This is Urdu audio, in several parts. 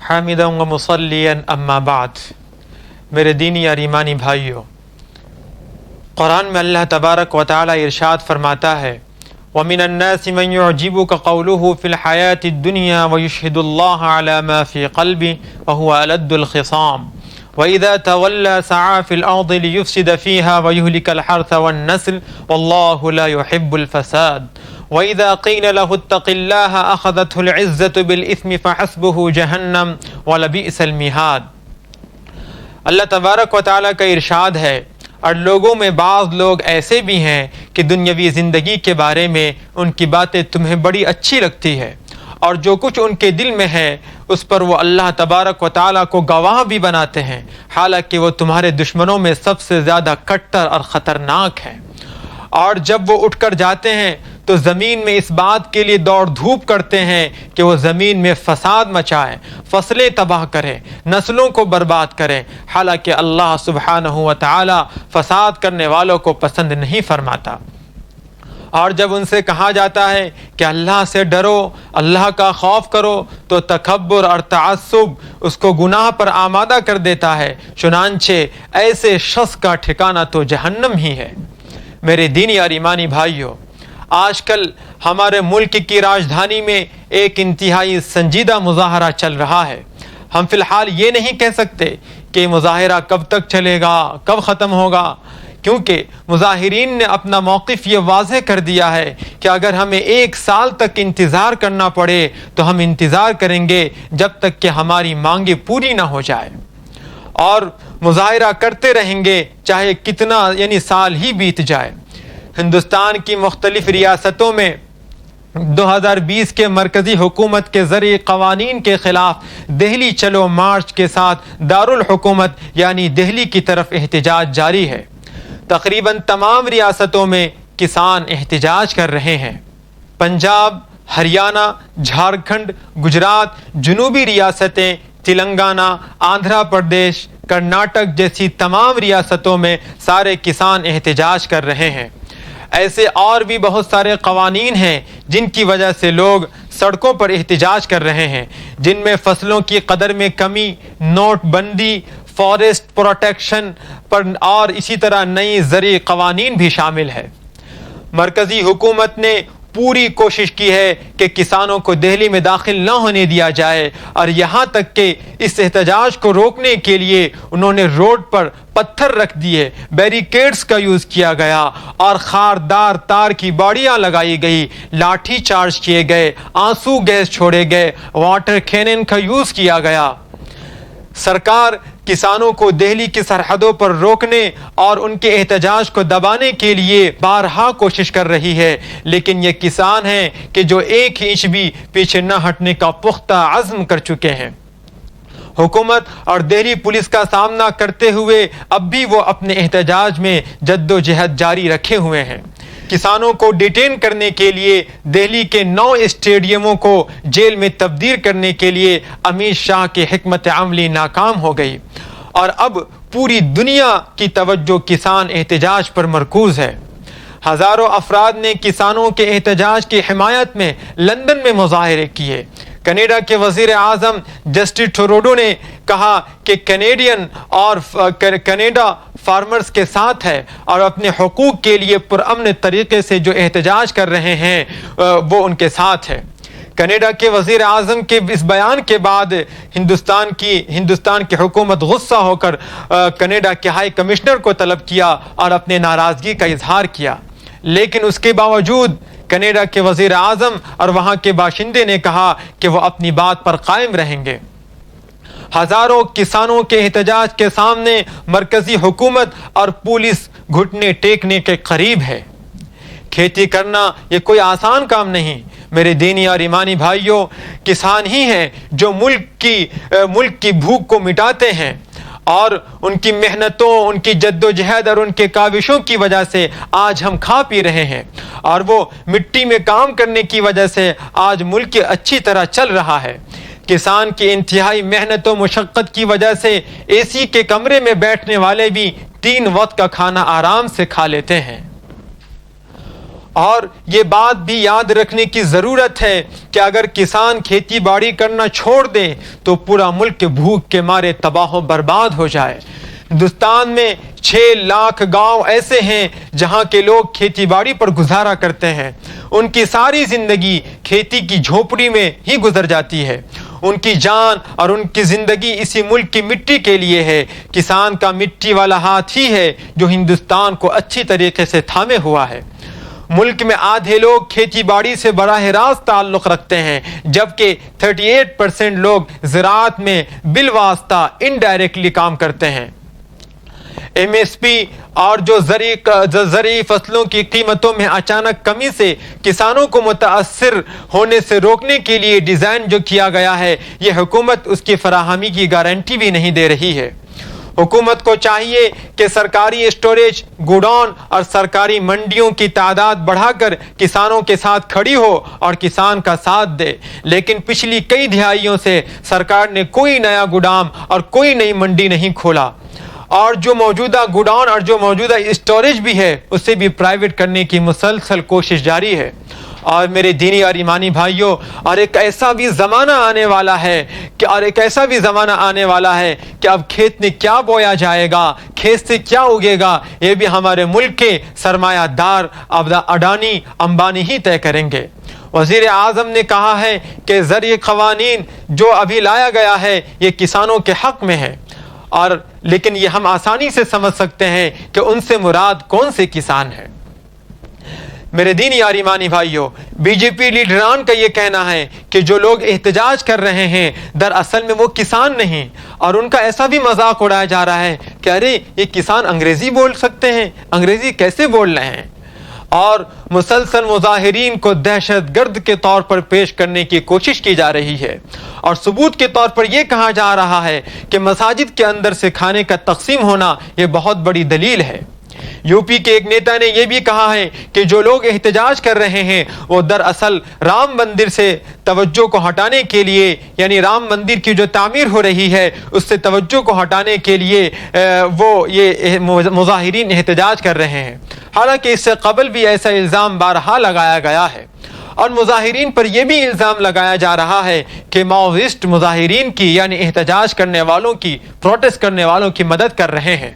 حامدا و مصلیا اما بعد. میرے دینی اور ایمانی بھائیوں، قرآن میں اللہ تبارک و تعالی ارشاد فرماتا ہے وَمِنَ النَّاسِ مَن يُعْجِبُكَ قَوْلُهُ فِي الْحَيَاةِ الدُّنْيَا وَيُشْهِدُ اللَّهَ عَلَى مَا فِي قَلْبِهِ وَهُوَ أَلَدُّ الْخِصَامِ وَإِذَا تَوَلَّى سَعَىٰ فِي الْأَرْضِ لِيُفْسِدَ فِيهَا وَيُهْلِكَ الْحَرْثَ وَالنَّسْلَ وَاللَّهُ لَا يُحِبُّ الْفَسَادَ وَإِذَا قِيلَ لَهُ اتَّقِ اللَّهَ أَخَذَتْهُ الْعِزَّةُ بِالْإِثْمِ فَحَسْبُهُ جَهَنَّمُ وَلَبِئْسَ الْمِهَادُ. اللہ تبارک و تعالیٰ کا ارشاد ہے، اور لوگوں میں بعض لوگ ایسے بھی ہیں کہ دنیاوی زندگی کے بارے میں ان کی باتیں تمہیں بڑی اچھی لگتی ہے، اور جو کچھ ان کے دل میں ہے اس پر وہ اللہ تبارک و تعالیٰ کو گواہ بھی بناتے ہیں، حالانکہ وہ تمہارے دشمنوں میں سب سے زیادہ کٹر اور خطرناک ہیں. اور جب وہ اٹھ کر جاتے ہیں تو زمین میں اس بات کے لیے دوڑ دھوپ کرتے ہیں کہ وہ زمین میں فساد مچائیں، فصلیں تباہ کریں، نسلوں کو برباد کریں، حالانکہ اللہ سبحانہ و تعالی فساد کرنے والوں کو پسند نہیں فرماتا. اور جب ان سے کہا جاتا ہے کہ اللہ سے ڈرو، اللہ کا خوف کرو، تو تکبر اور تعصب اس کو گناہ پر آمادہ کر دیتا ہے. چنانچہ ایسے شخص کا ٹھکانہ تو جہنم ہی ہے. میرے دینی اور ایمانی بھائیوں، آج کل ہمارے ملک کی راجدھانی میں ایک انتہائی سنجیدہ مظاہرہ چل رہا ہے. ہم فی الحال یہ نہیں کہہ سکتے کہ مظاہرہ کب تک چلے گا، کب ختم ہوگا، کیونکہ مظاہرین نے اپنا موقف یہ واضح کر دیا ہے کہ اگر ہمیں 1 سال تک انتظار کرنا پڑے تو ہم انتظار کریں گے جب تک کہ ہماری مانگیں پوری نہ ہو جائے، اور مظاہرہ کرتے رہیں گے چاہے کتنا سال ہی بیت جائے. ہندوستان کی مختلف ریاستوں میں 2020 کے مرکزی حکومت کے ذریعے قوانین کے خلاف دہلی چلو مارچ کے ساتھ دارالحکومت یعنی دہلی کی طرف احتجاج جاری ہے. تقریباً تمام ریاستوں میں کسان احتجاج کر رہے ہیں. پنجاب، ہریانہ، جھارکھنڈ، گجرات، جنوبی ریاستیں، تلنگانہ، آندھرا پردیش، کرناٹک جیسی تمام ریاستوں میں سارے کسان احتجاج کر رہے ہیں. ایسے اور بھی بہت سارے قوانین ہیں جن کی وجہ سے لوگ سڑکوں پر احتجاج کر رہے ہیں، جن میں فصلوں کی قدر میں کمی، نوٹ بندی، فارسٹ پروٹیکشن پر اور اسی طرح نئی زرعی قوانین بھی شامل ہے. مرکزی حکومت نے پوری کوشش کی ہے کہ کسانوں کو دہلی میں داخل نہ ہونے دیا جائے، اور یہاں تک کہ اس احتجاج کو روکنے کے لیے انہوں نے روڈ پر پتھر رکھ دیے، بیریکیڈز کا یوز کیا گیا، اور خاردار تار کی باڑیاں لگائی گئی، لاٹھی چارج کیے گئے، آنسو گیس چھوڑے گئے، واٹر کینن کا یوز کیا گیا. سرکار کسانوں کو دہلی کی سرحدوں پر روکنے اور ان کے احتجاج کو دبانے کے لیے بارہا کوشش کر رہی ہے، لیکن یہ کسان ہیں کہ جو 1 انچ بھی پیچھے نہ ہٹنے کا پختہ عزم کر چکے ہیں. حکومت اور دہلی پولیس کا سامنا کرتے ہوئے اب بھی وہ اپنے احتجاج میں جد و جہد جاری رکھے ہوئے ہیں. کسانوں کو ڈیٹین کرنے کے لیے دہلی کے 9 اسٹیڈیموں کو جیل میں تبدیل کرنے کے لیے امت شاہ کی حکمت عملی ناکام ہو گئی، اور اب پوری دنیا کی توجہ کسان احتجاج پر مرکوز ہے. ہزاروں افراد نے کسانوں کے احتجاج کی حمایت میں لندن میں مظاہرے کیے. کینیڈا کے وزیر اعظم جسٹن ٹروڈو نے کہا کہ کینیڈا فارمرز کے ساتھ ہے اور اپنے حقوق کے لیے پرامن طریقے سے جو احتجاج کر رہے ہیں وہ ان کے ساتھ ہے. کینیڈا کے وزیر اعظم کے اس بیان کے بعد ہندوستان کی حکومت غصہ ہو کر کینیڈا کے ہائی کمشنر کو طلب کیا اور اپنے ناراضگی کا اظہار کیا، لیکن اس کے باوجود کینیڈا کے وزیر اعظم اور وہاں کے باشندے نے کہا کہ وہ اپنی بات پر قائم رہیں گے. ہزاروں کسانوں کے احتجاج کے سامنے مرکزی حکومت اور پولیس گھٹنے ٹیکنے کے قریب ہے. کھیتی کرنا یہ کوئی آسان کام نہیں. میرے دینی اور ایمانی بھائیوں، کسان ہی ہیں جو ملک کی بھوک کو مٹاتے ہیں، اور ان کی محنتوں، ان کی جد و جہد اور ان کے کاوشوں کی وجہ سے آج ہم کھا پی رہے ہیں، اور وہ مٹی میں کام کرنے کی وجہ سے آج ملک اچھی طرح چل رہا ہے. کسان کی انتہائی محنت و مشقت کی وجہ سے اے سی کے کمرے میں بیٹھنے والے بھی 3 وقت کا کھانا آرام سے کھا لیتے ہیں. اور یہ بات بھی یاد رکھنے کی ضرورت ہے کہ اگر کسان کھیتی باڑی کرنا چھوڑ دیں تو پورا ملک بھوک کے مارے تباہ و برباد ہو جائے۔ ہندوستان میں 6 لاکھ گاؤں ایسے ہیں جہاں کے لوگ کھیتی باڑی پر گزارا کرتے ہیں۔ ان کی ساری زندگی کھیتی کی جھونپڑی میں ہی گزر جاتی ہے۔ ان کی جان اور ان کی زندگی اسی ملک کی مٹی کے لیے ہے۔ کسان کا مٹی والا ہاتھ ہی ہے جو ہندوستان کو اچھی طریقے سے تھامے ہوا ہے۔ ملک میں آدھے لوگ کھیتی باڑی سے براہ راست تعلق رکھتے ہیں، جبکہ 38% لوگ زراعت میں بالواسطہ انڈائریکٹلی کام کرتے ہیں۔ ایم ایس پی اور جو زرعی فصلوں کی قیمتوں میں اچانک کمی سے کسانوں کو متاثر ہونے سے روکنے کے لیے ڈیزائن جو کیا گیا ہے، یہ حکومت اس کی فراہمی کی گارنٹی بھی نہیں دے رہی ہے۔ حکومت کو چاہیے کہ سرکاری اسٹوریج، گوڈاؤن اور سرکاری منڈیوں کی تعداد بڑھا کر کسانوں کے ساتھ کھڑی ہو اور کسان کا ساتھ دے، لیکن پچھلی کئی دہائیوں سے سرکار نے کوئی نیا گودام اور کوئی نئی منڈی نہیں کھولا، اور جو موجودہ گوڈاؤن اور جو موجودہ اسٹوریج بھی ہے اسے بھی پرائیویٹ کرنے کی مسلسل کوشش جاری ہے۔ اور میرے دینی اور ایمانی بھائیوں، اور ایک ایسا بھی زمانہ آنے والا ہے کہ اب کھیت میں کیا بویا جائے گا، کھیت سے کیا اگے گا، یہ بھی ہمارے ملک کے سرمایہ دار اڈانی امبانی ہی طے کریں گے۔ وزیر اعظم نے کہا ہے کہ زرعی قوانین جو ابھی لایا گیا ہے یہ کسانوں کے حق میں ہے، اور لیکن یہ ہم آسانی سے سمجھ سکتے ہیں کہ ان سے مراد کون سے کسان ہیں۔ میرے دینی اور ایمانی بھائیوں، بی جے پی لیڈران کا یہ کہنا ہے کہ جو لوگ احتجاج کر رہے ہیں دراصل میں وہ کسان نہیں، اور ان کا ایسا بھی مذاق اڑایا جا رہا ہے کہ ارے یہ کسان انگریزی بول سکتے ہیں، انگریزی کیسے بول رہے ہیں، اور مسلسل مظاہرین کو دہشت گرد کے طور پر پیش کرنے کی کوشش کی جا رہی ہے، اور ثبوت کے طور پر یہ کہا جا رہا ہے کہ مساجد کے اندر سے کھانے کا تقسیم ہونا یہ بہت بڑی دلیل ہے۔ یو پی کے ایک نیتا نے یہ بھی کہا ہے کہ جو لوگ احتجاج کر رہے ہیں وہ دراصل رام مندر سے توجہ کو ہٹانے کے لیے، یعنی رام مندر کی جو تعمیر ہو رہی ہے اس سے توجہ کو ہٹانے کے لیے وہ یہ مظاہرین احتجاج کر رہے ہیں، حالانکہ اس سے قبل بھی ایسا الزام بارہا لگایا گیا ہے۔ اور مظاہرین پر یہ بھی الزام لگایا جا رہا ہے کہ ماویسٹ مظاہرین کی، یعنی احتجاج کرنے والوں کی، پروٹیسٹ کرنے والوں کی مدد کر رہے ہیں۔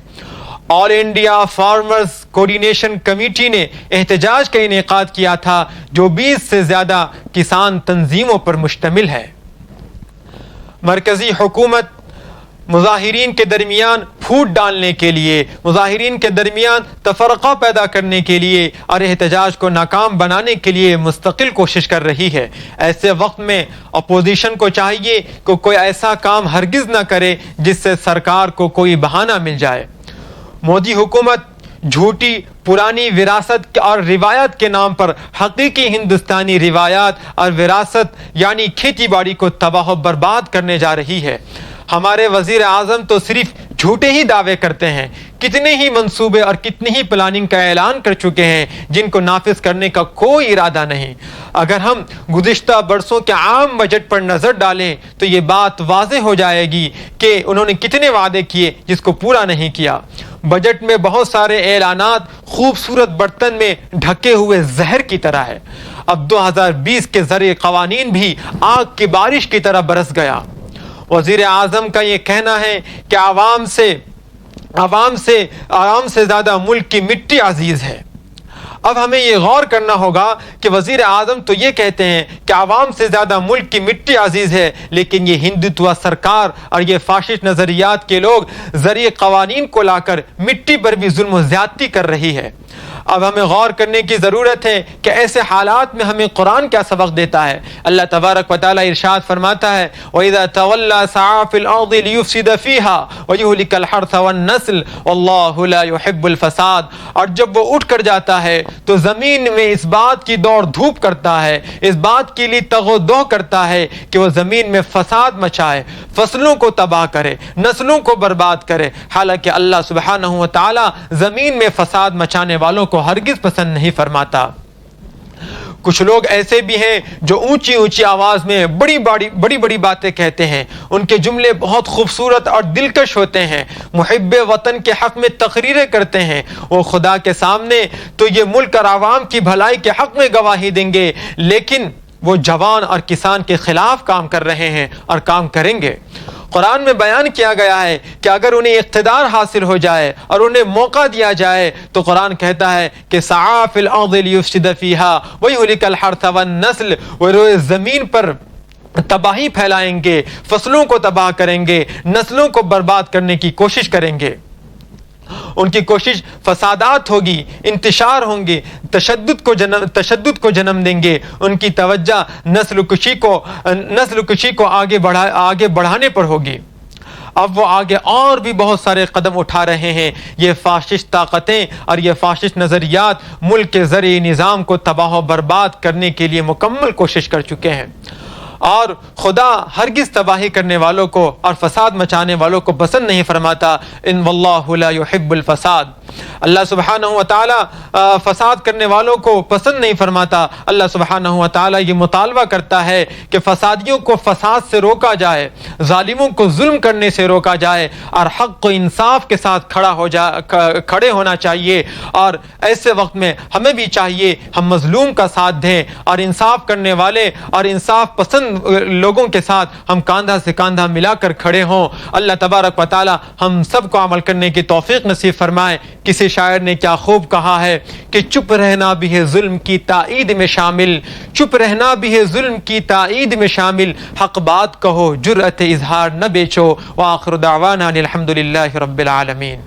آل انڈیا فارمرز کوارڈینیشن کمیٹی نے احتجاج کا انعقاد کیا تھا جو 20 سے زیادہ کسان تنظیموں پر مشتمل ہے۔ مرکزی حکومت مظاہرین کے درمیان پھوٹ ڈالنے کے لیے، مظاہرین کے درمیان تفرقہ پیدا کرنے کے لیے اور احتجاج کو ناکام بنانے کے لیے مستقل کوشش کر رہی ہے۔ ایسے وقت میں اپوزیشن کو چاہیے کہ کوئی ایسا کام ہرگز نہ کرے جس سے سرکار کو کوئی بہانہ مل جائے۔ مودی حکومت جھوٹی پرانی وراثت اور روایات کے نام پر حقیقی ہندوستانی روایات اور وراثت یعنی کھیتی باڑی کو تباہ و برباد کرنے جا رہی ہے۔ ہمارے وزیر اعظم تو صرف جھوٹے ہی دعوے کرتے ہیں، کتنے ہی منصوبے اور کتنی ہی پلاننگ کا اعلان کر چکے ہیں جن کو نافذ کرنے کا کوئی ارادہ نہیں۔ اگر ہم گزشتہ برسوں کے عام بجٹ پر نظر ڈالیں تو یہ بات واضح ہو جائے گی کہ انہوں نے کتنے وعدے کیے جس کو پورا نہیں کیا۔ بجٹ میں بہت سارے اعلانات خوبصورت برتن میں ڈھکے ہوئے زہر کی طرح ہے۔ اب 2020 کے زرعی قوانین بھی آگ کی بارش کی طرح برس گیا۔ وزیر اعظم کا یہ کہنا ہے کہ عوام سے زیادہ ملک کی مٹی عزیز ہے۔ اب ہمیں یہ غور کرنا ہوگا کہ وزیر اعظم تو یہ کہتے ہیں کہ عوام سے زیادہ ملک کی مٹی عزیز ہے، لیکن یہ ہندوتوا سرکار اور یہ فاشسٹ نظریات کے لوگ زرعی قوانین کو لا کر مٹی پر بھی ظلم و زیادتی کر رہی ہے۔ اب ہمیں غور کرنے کی ضرورت ہے کہ ایسے حالات میں ہمیں قرآن کیا سبق دیتا ہے۔ اللہ تبارک و تعالی ارشاد فرماتا ہے وَإِذَا تَوَلَّى سَعَى فِي الْأَرْضِ لِيُفْسِدَ فِيهَا وَيُهْلِكَ الْحَرْثَ وَالنَّسْلَ وَاللَّهُ لَا يُحِبُّ الْفَسَادَ، اور جب وہ اٹھ کر جاتا ہے تو زمین میں اس بات کی دوڑ دھوپ کرتا ہے، اس بات کے لیے تگ و دو کرتا ہے کہ وہ زمین میں فساد مچائے، فصلوں کو تباہ کرے، نسلوں کو برباد کرے، حالانکہ اللہ سبحانہ و تعالی زمین میں فساد مچانے والوں کو ہرگز پسند نہیں فرماتا۔ کچھ لوگ ایسے بھی ہیں جو اونچی اونچی آواز میں بڑی بڑی باتیں کہتے ہیں، ان کے جملے بہت خوبصورت اور دلکش ہوتے ہیں، محب وطن کے حق میں تقریریں کرتے ہیں، وہ خدا کے سامنے تو یہ ملک اور عوام کی بھلائی کے حق میں گواہی دیں گے، لیکن وہ جوان اور کسان کے خلاف کام کر رہے ہیں اور کام کریں گے۔ قرآن میں بیان کیا گیا ہے کہ اگر انہیں اقتدار حاصل ہو جائے اور انہیں موقع دیا جائے تو قرآن کہتا ہے کہ سعی فی الارض لیفسد فیہا ویہلک الحرث والنسل، وہ روئے زمین پر تباہی پھیلائیں گے، فصلوں کو تباہ کریں گے، نسلوں کو برباد کرنے کی کوشش کریں گے۔ ان کی کوشش فسادات ہوگی، انتشار ہوں گے، تشدد کو جنم دیں گے، ان کی توجہ نسل کشی کو آگے بڑھانے پر ہوگی۔ اب وہ آگے اور بھی بہت سارے قدم اٹھا رہے ہیں۔ یہ فاشسٹ طاقتیں اور یہ فاشسٹ نظریات ملک کے زرعی نظام کو تباہ و برباد کرنے کے لیے مکمل کوشش کر چکے ہیں، اور خدا ہرگز تباہی کرنے والوں کو اور فساد مچانے والوں کو پسند نہیں فرماتا۔ ان واللہ لا يحب الفساد، اللہ سبحانہ و تعالی فساد کرنے والوں کو پسند نہیں فرماتا۔ اللہ سبحانہ و تعالی یہ مطالبہ کرتا ہے کہ فسادیوں کو فساد سے روکا جائے، ظالموں کو ظلم کرنے سے روکا جائے، اور حق و انصاف کے ساتھ کھڑے ہونا چاہیے۔ اور ایسے وقت میں ہمیں بھی چاہیے ہم مظلوم کا ساتھ دیں، اور انصاف کرنے والے اور انصاف پسند لوگوں کے ساتھ ہم کاندھا سے کاندھا ملا کر کھڑے ہوں۔ اللہ تبارک و تعالی ہم سب کو عمل کرنے کی توفیق نصیب فرمائے۔ کسی شاعر نے کیا خوب کہا ہے کہ چپ رہنا بھی ہے ظلم کی تائید میں شامل، چپ رہنا بھی ہے ظلم کی تائید میں شامل، حق بات کہو جرأت اظہار نہ بیچو۔ وآخر دعوانا الحمد للہ رب العالمین۔